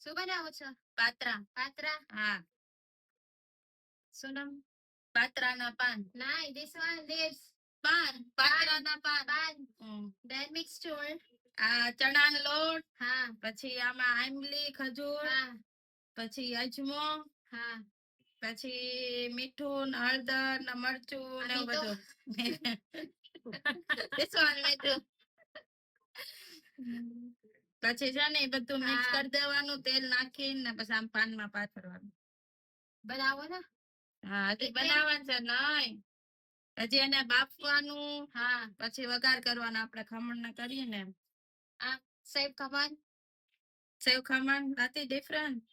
શું બનાવો છો? પાત્રા. પાત્રા? હા. શું નામ? પાત્રાના પાન. Nice. This one, this. PAN. પાત્રાના PAN. Pan. Then mixture. આ ચણાનો લોટ. હા. પછી આમાં આંબલી, ખજૂર. હા. પછી અજમો. હા. પછી મીઠું, હળદર, ને મરચું ને એવું બધું. This one મીઠું. પછી છે ને એ બધું મિક્સ કરી દેવાનું, તેલ નાખીને ને પછી આમ પાનમાં પાથરવાનું. બનાવો ને? હા, હજી બનાવવાનું છે નહીં. હજી એને બાફવાનું. હા. પછી વઘાર કરવાનો આપણે ખમણ ને કરીએ ને. આ સેવ ખમણ. સેવ ખમણ નથી ડિફરન્ટ.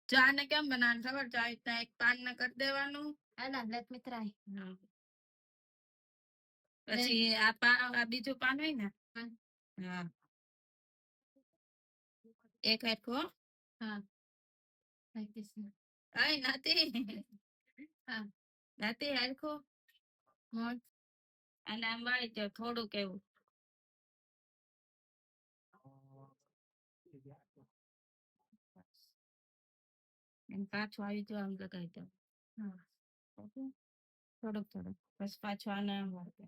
જો આને કેમ બનાવવાનું ખબર છે? આ રીતના એક પાન ને કરી દેવાનું. Let me try. પછી આ બીજું પાન હોય ને. હા. એક હરખું. હા. Like this. નથી. હા. નથી હરખું. અને આમ વાળી દો થોડુંક એવું. પાછું આવી જો આમ લગાવી દો. થોડુંક બસ પાછું આને આમ વાળી દો.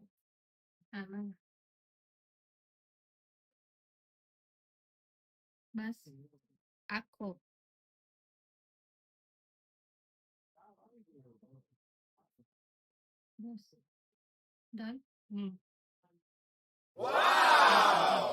બસ આખો. બસ ડન. વાવ.